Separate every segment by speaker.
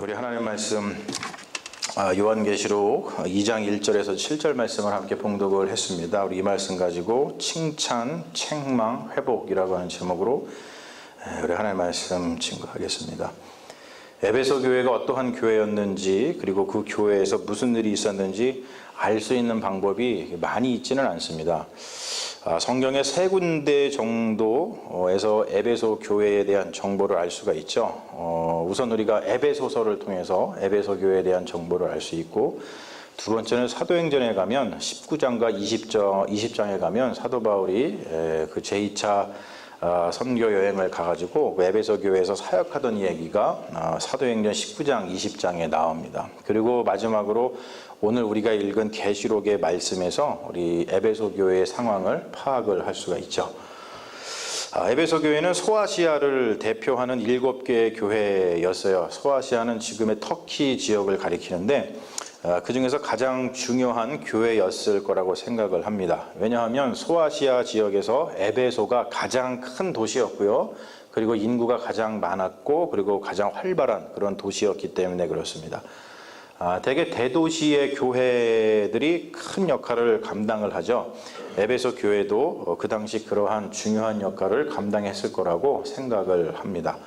Speaker 1: 우리 하나님 말씀 요한계시록 2장 1절에서 7절 말씀을 함께 봉독을 했습니다. 우리 이 말씀 가지고 칭찬, 책망, 회복이라고 하는 제목으로 우리 하나님 말씀 증거하겠습니다. 에베소 교회가 어떠한 교회였는지, 그리고 그 교회에서 무슨 일이 있었는지 알 수 있는 방법이 많이 있지는 않습니다. 성경의 세 군데 정도에서 에베소 교회에 대한 정보를 알 수가 있죠. 우선 우리가 에베소서를 통해서 에베소 교회에 대한 정보를 알 수 있고, 두 번째는 사도행전에 가면 19장과 20장에 가면 사도 바울이 그 제2차 선교 여행을 가가지고 에베소 교회에서 사역하던 얘기가 사도행전 19장, 20장에 나옵니다. 그리고 마지막으로 오늘 우리가 읽은 계시록의 말씀에서 우리 에베소 교회의 상황을 파악을 할 수가 있죠. 에베소 교회는 소아시아를 대표하는 7개의 교회였어요. 소아시아는 지금의 터키 지역을 가리키는데 그 중에서 가장 중요한 교회였을 거라고 생각을 합니다. 왜냐하면 소아시아 지역에서 에베소가 가장 큰 도시였고요. 그리고 인구가 가장 많았고, 그리고 가장 활발한 그런 도시였기 때문에 그렇습니다. 대개 대도시의 교회들이 큰 역할을 감당을 하죠. 에베소 교회도 그 당시 그러한 중요한 역할을 감당했을 거라고 생각을 합니다.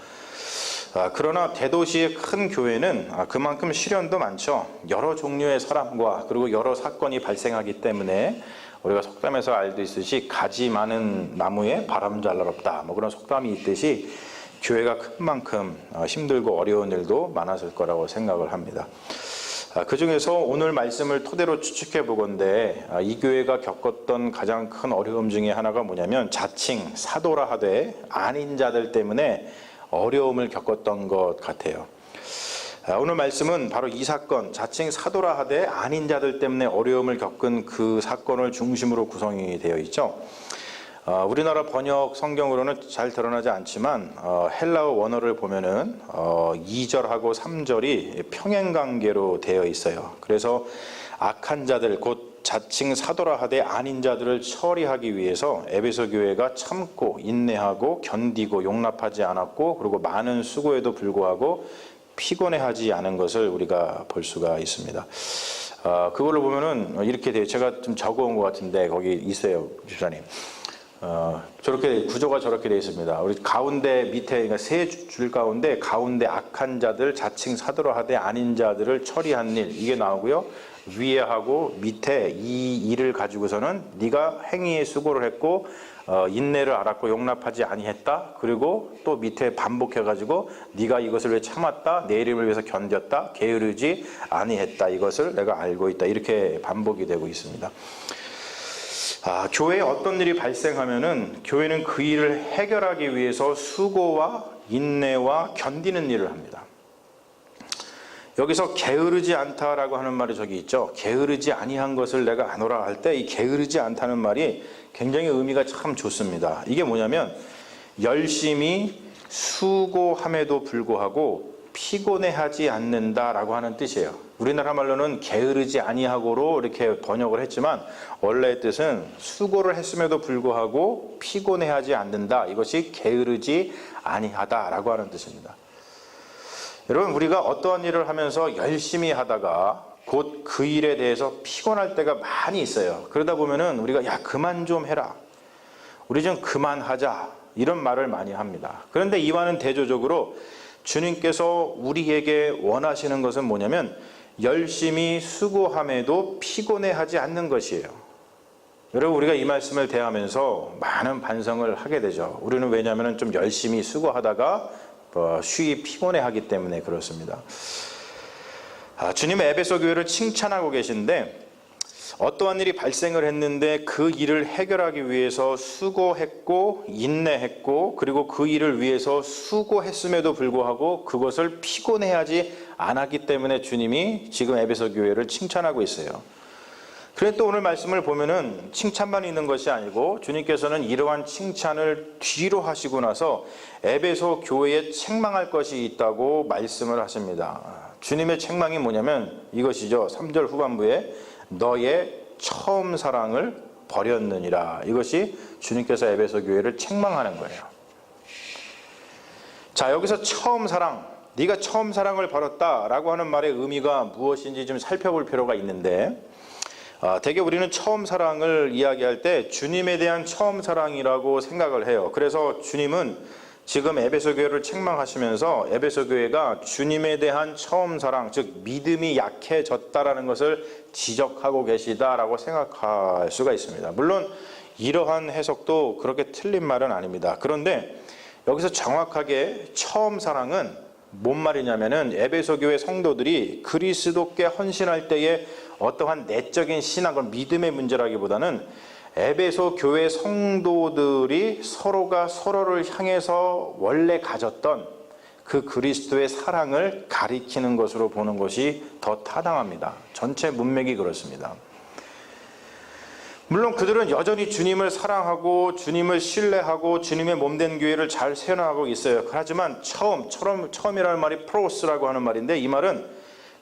Speaker 1: 그러나 대도시의 큰 교회는 그만큼 시련도 많죠. 여러 종류의 사람과 그리고 여러 사건이 발생하기 때문에 우리가 속담에서 알듯이 가지 많은 나무에 바람 잘 날없다, 그런 속담이 있듯이 교회가 큰 만큼 힘들고 어려운 일도 많았을 거라고 생각을 합니다. 그 중에서 오늘 말씀을 토대로 추측해 보건대 이 교회가 겪었던 가장 큰 어려움 중에 하나가 뭐냐면 자칭 사도라 하되 아닌 자들 때문에 어려움을 겪었던 것 같아요. 오늘 말씀은 바로 이 사건, 자칭 사도라 하되 아닌 자들 때문에 어려움을 겪은 그 사건을 중심으로 구성이 되어 있죠. 우리나라 번역 성경으로는 잘 드러나지 않지만 헬라어 원어를 보면은 2절하고 3절이 평행관계로 되어 있어요. 그래서 악한 자들, 곧 자칭 사도라 하되 아닌 자들을 처리하기 위해서 에베소 교회가 참고 인내하고 견디고 용납하지 않았고, 그리고 많은 수고에도 불구하고 피곤해하지 않은 것을 우리가 볼 수가 있습니다. 그걸로 보면은 이렇게 돼요. 제가 좀 적어온 것 같은데 거기 있어요, 집사님. 저렇게 구조가 저렇게 되어 있습니다. 우리 가운데 밑에, 그러니까 세 줄 가운데 가운데 악한 자들, 자칭 사도라 하되 아닌 자들을 처리한 일, 이게 나오고요. 위에 하고 밑에 이 일을 가지고서는 네가 행위에 수고를 했고 인내를 알았고 용납하지 아니했다. 그리고 또 밑에 반복해가지고 네가 이것을 왜 참았다, 내 이름을 위해서 견뎠다, 게으르지 아니했다, 이것을 내가 알고 있다, 이렇게 반복이 되고 있습니다. 교회에 어떤 일이 발생하면은 교회는 그 일을 해결하기 위해서 수고와 인내와 견디는 일을 합니다. 여기서 게으르지 않다라고 하는 말이 저기 있죠. 게으르지 아니한 것을 내가 아노라 할 때 이 게으르지 않다는 말이 굉장히 의미가 참 좋습니다. 이게 뭐냐면 열심히 수고함에도 불구하고 피곤해하지 않는다라고 하는 뜻이에요. 우리나라 말로는 게으르지 아니하고로 이렇게 번역을 했지만 원래의 뜻은 수고를 했음에도 불구하고 피곤해하지 않는다, 이것이 게으르지 아니하다라고 하는 뜻입니다. 여러분, 우리가 어떠한 일을 하면서 열심히 하다가 곧 그 일에 대해서 피곤할 때가 많이 있어요. 그러다 보면은 우리가 야, 그만 좀 해라, 우리 좀 그만하자, 이런 말을 많이 합니다. 그런데 이와는 대조적으로 주님께서 우리에게 원하시는 것은 뭐냐면 열심히 수고함에도 피곤해하지 않는 것이에요. 여러분, 우리가 이 말씀을 대하면서 많은 반성을 하게 되죠. 우리는 왜냐하면 좀 열심히 수고하다가 쉬이 피곤해하기 때문에 그렇습니다. 주님의 에베소 교회를 칭찬하고 계신데 어떠한 일이 발생을 했는데 그 일을 해결하기 위해서 수고했고 인내했고, 그리고 그 일을 위해서 수고했음에도 불구하고 그것을 피곤해하지 않았기 때문에 주님이 지금 에베소 교회를 칭찬하고 있어요. 그런데 또 오늘 말씀을 보면은 칭찬만 있는 것이 아니고 주님께서는 이러한 칭찬을 뒤로 하시고 나서 에베소 교회에 책망할 것이 있다고 말씀을 하십니다. 주님의 책망이 뭐냐면 이것이죠. 3절 후반부에 너의 처음 사랑을 버렸느니라. 이것이 주님께서 에베소 교회를 책망하는 거예요. 자, 여기서 처음 사랑, 네가 처음 사랑을 버렸다라고 하는 말의 의미가 무엇인지 좀 살펴볼 필요가 있는데, 대개 우리는 처음 사랑을 이야기할 때 주님에 대한 처음 사랑이라고 생각을 해요. 그래서 주님은 지금 에베소 교회를 책망하시면서 에베소 교회가 주님에 대한 처음 사랑, 즉 믿음이 약해졌다라는 것을 지적하고 계시다라고 생각할 수가 있습니다. 물론 이러한 해석도 그렇게 틀린 말은 아닙니다. 그런데 여기서 정확하게 처음 사랑은 뭔 말이냐면은 에베소 교회 성도들이 그리스도께 헌신할 때에 어떠한 내적인 신앙, 믿음의 문제라기보다는 에베소 교회 성도들이 서로가 서로를 향해서 원래 가졌던 그 그리스도의 사랑을 가리키는 것으로 보는 것이 더 타당합니다. 전체 문맥이 그렇습니다. 물론 그들은 여전히 주님을 사랑하고 주님을 신뢰하고 주님의 몸된 교회를 잘 세워나가고 있어요. 하지만 처음이라는 말이 프로스라고 하는 말인데, 이 말은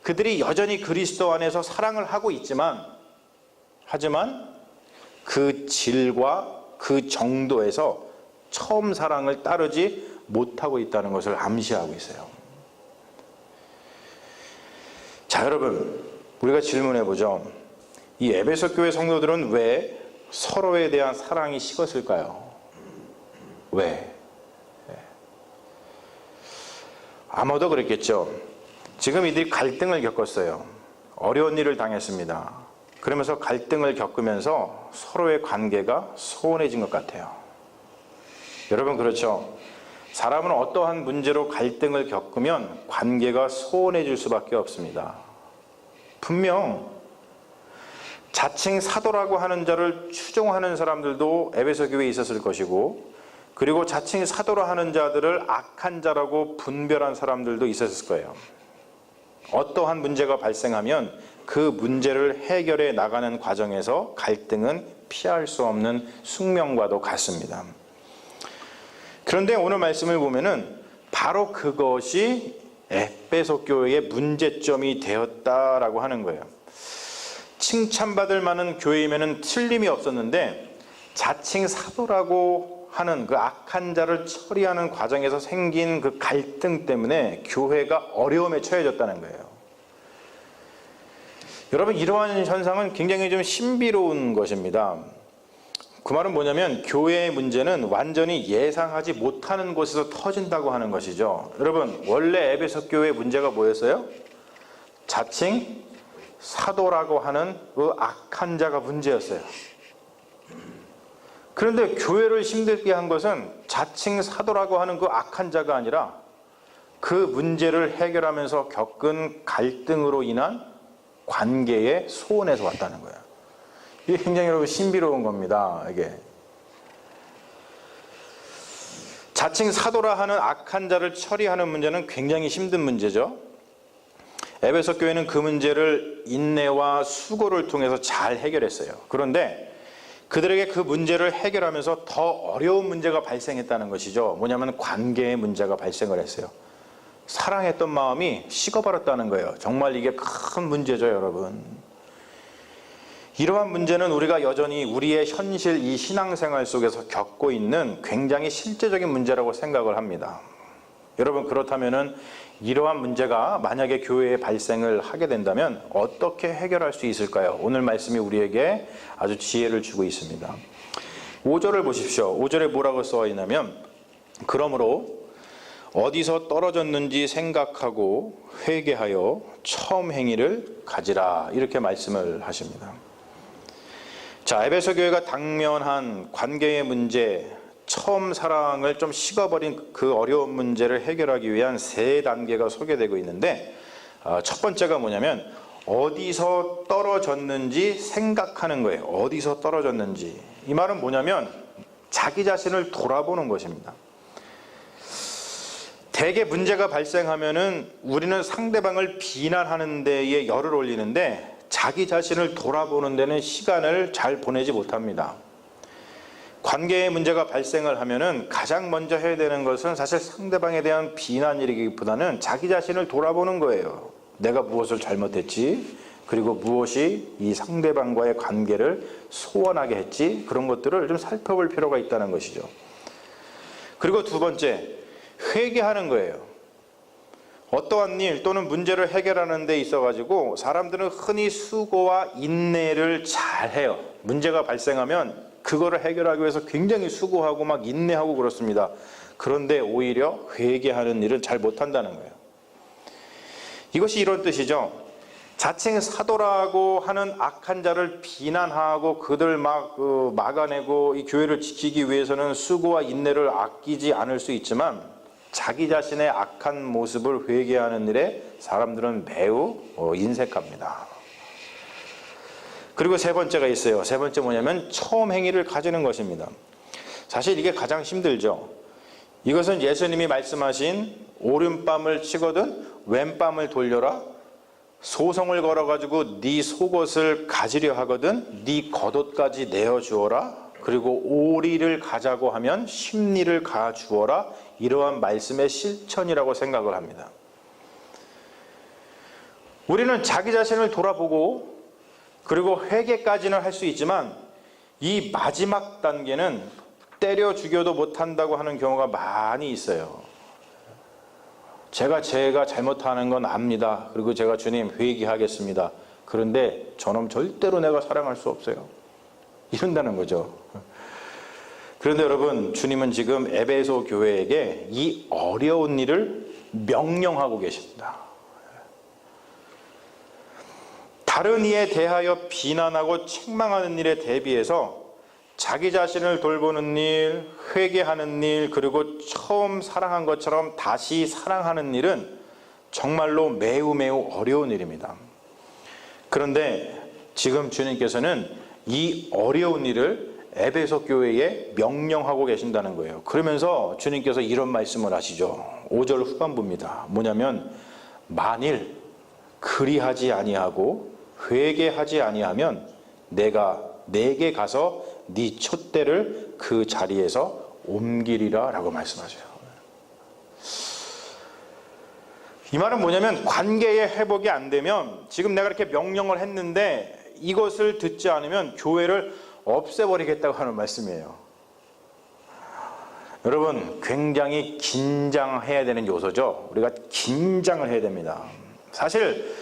Speaker 1: 그들이 여전히 그리스도 안에서 사랑을 하고 있지만, 하지만 그 질과 그 정도에서 처음 사랑을 따르지 못하고 있다는 것을 암시하고 있어요. 자, 여러분, 우리가 질문해 보죠. 이 에베소 교회 성도들은 왜 서로에 대한 사랑이 식었을까요? 왜? 아마도 그랬겠죠. 지금 이들이 갈등을 겪었어요. 어려운 일을 당했습니다. 그러면서 갈등을 겪으면서 서로의 관계가 소원해진 것 같아요. 여러분, 그렇죠? 사람은 어떠한 문제로 갈등을 겪으면 관계가 소원해질 수밖에 없습니다. 분명 자칭 사도라고 하는 자를 추종하는 사람들도 에베소 교회에 있었을 것이고, 그리고 자칭 사도라 하는 자들을 악한 자라고 분별한 사람들도 있었을 거예요. 어떠한 문제가 발생하면 그 문제를 해결해 나가는 과정에서 갈등은 피할 수 없는 숙명과도 같습니다. 그런데 오늘 말씀을 보면은 바로 그것이 에베소 교회의 문제점이 되었다라고 하는 거예요. 칭찬받을 만한 교회이면은 틀림이 없었는데, 자칭 사도라고 하는 그 악한 자를 처리하는 과정에서 생긴 그 갈등 때문에 교회가 어려움에 처해졌다는 거예요. 여러분, 이러한 현상은 굉장히 좀 신비로운 것입니다. 그 말은 뭐냐면 교회의 문제는 완전히 예상하지 못하는 곳에서 터진다고 하는 것이죠. 여러분, 원래 에베소 교회의 문제가 뭐였어요? 자칭 사도라고 하는 그 악한 자가 문제였어요. 그런데 교회를 힘들게 한 것은 자칭 사도라고 하는 그 악한 자가 아니라 그 문제를 해결하면서 겪은 갈등으로 인한 관계의 소원에서 왔다는 거예요. 이게 굉장히 여러분 신비로운 겁니다. 이게 자칭 사도라 하는 악한 자를 처리하는 문제는 굉장히 힘든 문제죠. 에베소 교회는 그 문제를 인내와 수고를 통해서 잘 해결했어요. 그런데 그들에게 그 문제를 해결하면서 더 어려운 문제가 발생했다는 것이죠. 뭐냐면 관계의 문제가 발생을 했어요. 사랑했던 마음이 식어버렸다는 거예요. 정말 이게 큰 문제죠, 여러분. 이러한 문제는 우리가 여전히 우리의 현실 이 신앙생활 속에서 겪고 있는 굉장히 실제적인 문제라고 생각을 합니다. 여러분, 그렇다면은 이러한 문제가 만약에 교회에 발생을 하게 된다면 어떻게 해결할 수 있을까요? 오늘 말씀이 우리에게 아주 지혜를 주고 있습니다. 5절을 보십시오. 5절에 뭐라고 써 있냐면, 그러므로 어디서 떨어졌는지 생각하고 회개하여 처음 행위를 가지라, 이렇게 말씀을 하십니다. 자, 에베소 교회가 당면한 관계의 문제, 처음 사랑을 좀 식어버린 그 어려운 문제를 해결하기 위한 세 단계가 소개되고 있는데, 첫 번째가 뭐냐면 어디서 떨어졌는지 생각하는 거예요. 어디서 떨어졌는지. 이 말은 뭐냐면 자기 자신을 돌아보는 것입니다. 대개 문제가 발생하면은 우리는 상대방을 비난하는 데에 열을 올리는데 자기 자신을 돌아보는 데는 시간을 잘 보내지 못합니다. 관계의 문제가 발생을 하면은 가장 먼저 해야 되는 것은 사실 상대방에 대한 비난이라기보다는 자기 자신을 돌아보는 거예요. 내가 무엇을 잘못했지, 그리고 무엇이 이 상대방과의 관계를 소원하게 했지, 그런 것들을 좀 살펴볼 필요가 있다는 것이죠. 그리고 두 번째, 회개하는 거예요. 어떠한 일 또는 문제를 해결하는 데 있어가지고 사람들은 흔히 수고와 인내를 잘해요. 문제가 발생하면 그거를 해결하기 위해서 굉장히 수고하고 막 인내하고 그렇습니다. 그런데 오히려 회개하는 일은 잘 못한다는 거예요. 이것이 이런 뜻이죠. 자칭 사도라고 하는 악한 자를 비난하고 그들 막아내고 이 교회를 지키기 위해서는 수고와 인내를 아끼지 않을 수 있지만 자기 자신의 악한 모습을 회개하는 일에 사람들은 매우 인색합니다. 그리고 세 번째가 있어요. 세 번째 뭐냐면 처음 행위를 가지는 것입니다. 사실 이게 가장 힘들죠. 이것은 예수님이 말씀하신 오른뺨을 치거든 왼뺨을 돌려라. 소송을 걸어가지고 네 속옷을 가지려 하거든 네 겉옷까지 내어주어라. 그리고 오리를 가자고 하면 십리를 가주어라. 이러한 말씀의 실천이라고 생각을 합니다. 우리는 자기 자신을 돌아보고 그리고 회개까지는 할 수 있지만 이 마지막 단계는 때려 죽여도 못한다고 하는 경우가 많이 있어요. 제가 잘못하는 건 압니다. 그리고 제가 주님 회개하겠습니다. 그런데 저놈 절대로 내가 사랑할 수 없어요. 이런다는 거죠. 그런데 여러분, 주님은 지금 에베소 교회에게 이 어려운 일을 명령하고 계십니다. 다른 이에 대하여 비난하고 책망하는 일에 대비해서 자기 자신을 돌보는 일, 회개하는 일, 그리고 처음 사랑한 것처럼 다시 사랑하는 일은 정말로 매우 어려운 일입니다. 그런데 지금 주님께서는 이 어려운 일을 에베소 교회에 명령하고 계신다는 거예요. 그러면서 주님께서 이런 말씀을 하시죠. 5절 후반부입니다. 뭐냐면 만일 그리하지 아니하고 회개하지 아니하면 내가 내게 가서 네 촛대를 그 자리에서 옮기리라 라고 말씀하셔요. 이 말은 뭐냐면 관계의 회복이 안 되면 지금 내가 이렇게 명령을 했는데 이것을 듣지 않으면 교회를 없애버리겠다고 하는 말씀이에요. 여러분, 굉장히 긴장해야 되는 요소죠. 우리가 긴장을 해야 됩니다. 사실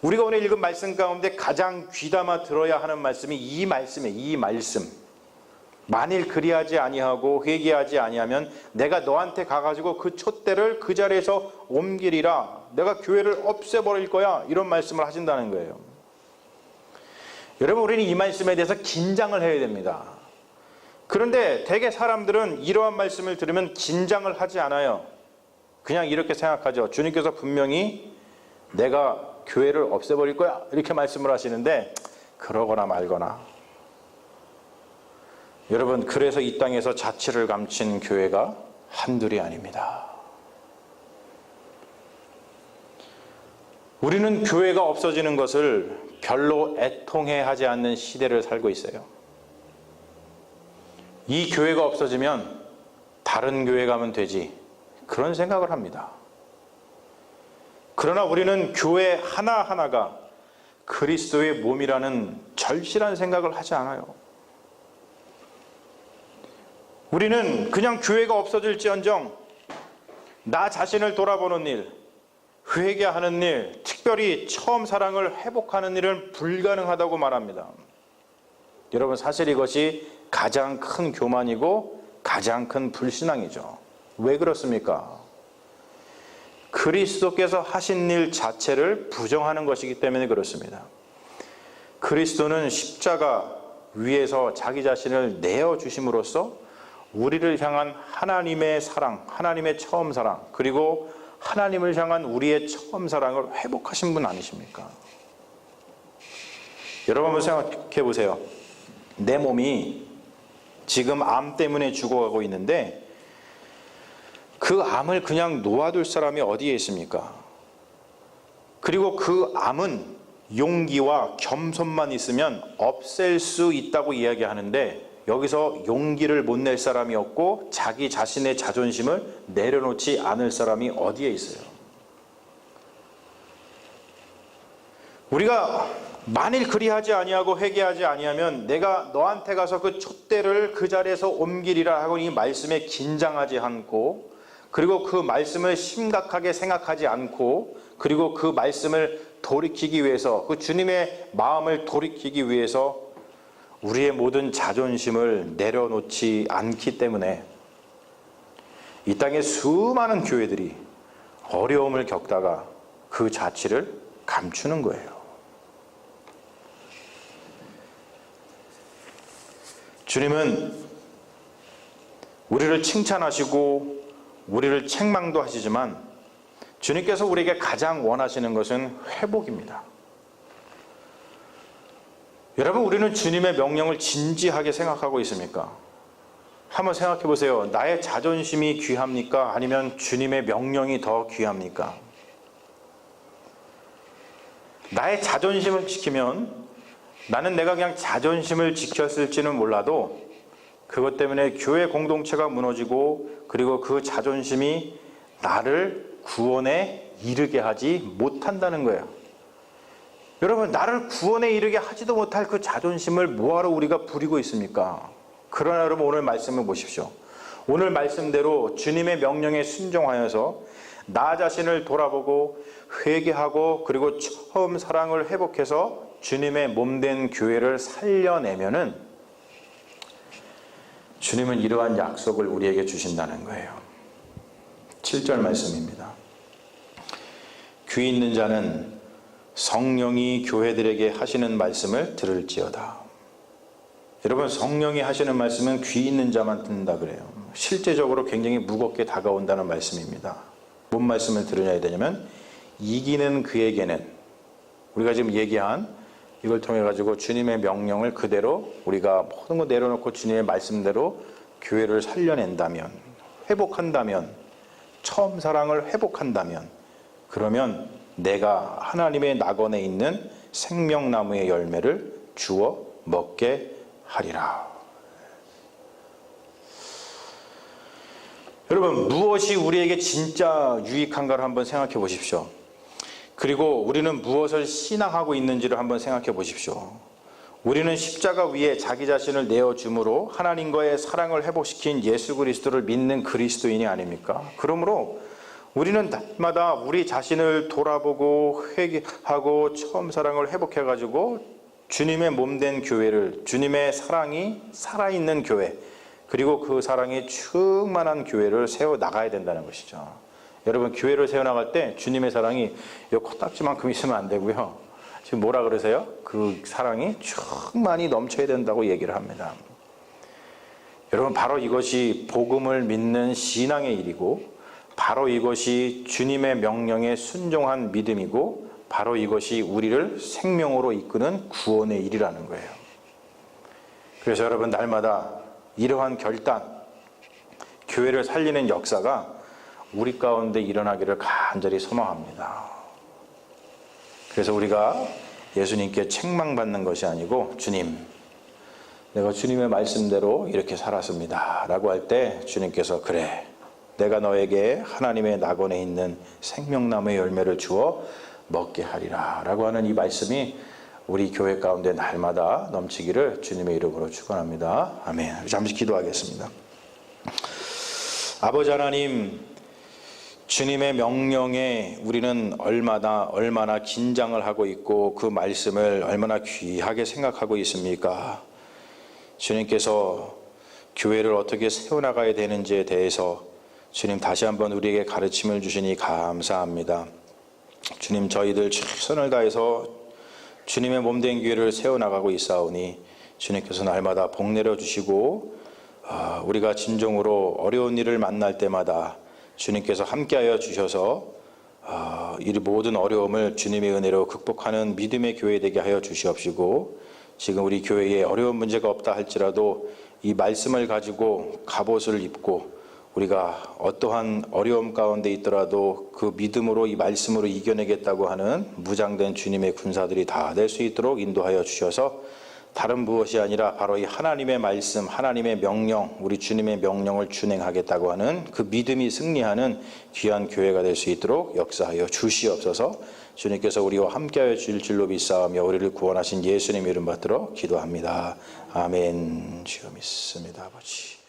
Speaker 1: 우리가 오늘 읽은 말씀 가운데 가장 귀담아 들어야 하는 말씀이 이 말씀이에요. 이 말씀. 만일 그리하지 아니하고 회개하지 아니하면 내가 너한테 가가지고 그 촛대를 그 자리에서 옮기리라. 내가 교회를 없애버릴 거야. 이런 말씀을 하신다는 거예요. 여러분, 우리는 이 말씀에 대해서 긴장을 해야 됩니다. 그런데 대개 사람들은 이러한 말씀을 들으면 긴장을 하지 않아요. 그냥 이렇게 생각하죠. 주님께서 분명히 내가 교회를 없애버릴 거야 이렇게 말씀을 하시는데 그러거나 말거나. 여러분, 그래서 이 땅에서 자취를 감춘 교회가 한둘이 아닙니다. 우리는 교회가 없어지는 것을 별로 애통해하지 않는 시대를 살고 있어요. 이 교회가 없어지면 다른 교회 가면 되지, 그런 생각을 합니다. 그러나 우리는 교회 하나하나가 그리스도의 몸이라는 절실한 생각을 하지 않아요. 우리는 그냥 교회가 없어질지언정 나 자신을 돌아보는 일, 회개하는 일, 특별히 처음 사랑을 회복하는 일은 불가능하다고 말합니다. 여러분, 사실 이것이 가장 큰 교만이고 가장 큰 불신앙이죠. 왜 그렇습니까? 그리스도께서 하신 일 자체를 부정하는 것이기 때문에 그렇습니다. 그리스도는 십자가 위에서 자기 자신을 내어주심으로써 우리를 향한 하나님의 사랑, 하나님의 처음 사랑, 그리고 하나님을 향한 우리의 처음 사랑을 회복하신 분 아니십니까? 여러분, 한번 생각해 보세요. 내 몸이 지금 암 때문에 죽어가고 있는데 그 암을 그냥 놓아둘 사람이 어디에 있습니까? 그리고 그 암은 용기와 겸손만 있으면 없앨 수 있다고 이야기하는데 여기서 용기를 못 낼 사람이 없고 자기 자신의 자존심을 내려놓지 않을 사람이 어디에 있어요? 우리가 만일 그리하지 아니하고 회개하지 아니하면 내가 너한테 가서 그 촛대를 그 자리에서 옮기리라 하고 이 말씀에 긴장하지 않고 그리고 그 말씀을 심각하게 생각하지 않고, 그리고 그 말씀을 돌이키기 위해서, 그 주님의 마음을 돌이키기 위해서 우리의 모든 자존심을 내려놓지 않기 때문에 이 땅의 수많은 교회들이 어려움을 겪다가 그 자취를 감추는 거예요. 주님은 우리를 칭찬하시고 우리를 책망도 하시지만 주님께서 우리에게 가장 원하시는 것은 회복입니다. 여러분, 우리는 주님의 명령을 진지하게 생각하고 있습니까? 한번 생각해 보세요. 나의 자존심이 귀합니까? 아니면 주님의 명령이 더 귀합니까? 나의 자존심을 지키면 나는 내가 그냥 자존심을 지켰을지는 몰라도 그것 때문에 교회 공동체가 무너지고, 그리고 그 자존심이 나를 구원에 이르게 하지 못한다는 거예요. 여러분, 나를 구원에 이르게 하지도 못할 그 자존심을 뭐하러 우리가 부리고 있습니까? 그러나 여러분, 오늘 말씀을 보십시오. 오늘 말씀대로 주님의 명령에 순종하여서 나 자신을 돌아보고 회개하고, 그리고 처음 사랑을 회복해서 주님의 몸된 교회를 살려내면은 주님은 이러한 약속을 우리에게 주신다는 거예요. 7절 말씀입니다. 귀 있는 자는 성령이 교회들에게 하시는 말씀을 들을지어다. 여러분, 성령이 하시는 말씀은 귀 있는 자만 듣는다 그래요. 실제적으로 굉장히 무겁게 다가온다는 말씀입니다. 뭔 말씀을 들으냐 되냐면, 이기는 그에게는, 우리가 지금 얘기한 이걸 통해 가지고 주님의 명령을 그대로 우리가 모든 거 내려놓고 주님의 말씀대로 교회를 살려낸다면, 회복한다면, 처음 사랑을 회복한다면, 그러면 내가 하나님의 낙원에 있는 생명나무의 열매를 주어 먹게 하리라. 여러분, 무엇이 우리에게 진짜 유익한가를 한번 생각해 보십시오. 그리고 우리는 무엇을 신앙하고 있는지를 한번 생각해 보십시오. 우리는 십자가 위에 자기 자신을 내어줌으로 하나님과의 사랑을 회복시킨 예수 그리스도를 믿는 그리스도인이 아닙니까? 그러므로 우리는 날마다 우리 자신을 돌아보고 회개하고 처음 사랑을 회복해가지고 주님의 몸된 교회를, 주님의 사랑이 살아있는 교회, 그리고 그 사랑이 충만한 교회를 세워나가야 된다는 것이죠. 여러분, 교회를 세워나갈 때 주님의 사랑이 이 코딱지만큼 있으면 안 되고요. 지금 뭐라 그러세요? 그 사랑이 충만히 넘쳐야 된다고 얘기를 합니다. 여러분, 바로 이것이 복음을 믿는 신앙의 일이고, 바로 이것이 주님의 명령에 순종한 믿음이고, 바로 이것이 우리를 생명으로 이끄는 구원의 일이라는 거예요. 그래서 여러분, 날마다 이러한 결단, 교회를 살리는 역사가 우리 가운데 일어나기를 간절히 소망합니다. 그래서 우리가 예수님께 책망받는 것이 아니고, 주님, 내가 주님의 말씀대로 이렇게 살았습니다 라고 할 때 주님께서, 그래, 내가 너에게 하나님의 낙원에 있는 생명나무의 열매를 주어 먹게 하리라 라고 하는 이 말씀이 우리 교회 가운데 날마다 넘치기를 주님의 이름으로 축원합니다. 아멘. 잠시 기도하겠습니다. 아버지 하나님, 주님의 명령에 우리는 얼마나 긴장을 하고 있고 그 말씀을 얼마나 귀하게 생각하고 있습니까? 주님께서 교회를 어떻게 세워나가야 되는지에 대해서 주님 다시 한번 우리에게 가르침을 주시니 감사합니다. 주님, 저희들 최선을 다해서 주님의 몸된 교회를 세워나가고 있사오니 주님께서 날마다 복 내려주시고, 우리가 진정으로 어려운 일을 만날 때마다 주님께서 함께하여 주셔서 이 모든 어려움을 주님의 은혜로 극복하는 믿음의 교회 되게 하여 주시옵시고, 지금 우리 교회에 어려운 문제가 없다 할지라도 이 말씀을 가지고 갑옷을 입고 우리가 어떠한 어려움 가운데 있더라도 그 믿음으로 이 말씀으로 이겨내겠다고 하는 무장된 주님의 군사들이 다 될 수 있도록 인도하여 주셔서 다른 무엇이 아니라 바로 이 하나님의 말씀, 하나님의 명령, 우리 주님의 명령을 준행하겠다고 하는 그 믿음이 승리하는 귀한 교회가 될 수 있도록 역사하여 주시옵소서. 주님께서 우리와 함께하여 주실 줄로 믿사오며 우리를 구원하신 예수님 이름 받들어 기도합니다. 아멘. 주여 믿습니다. 아버지.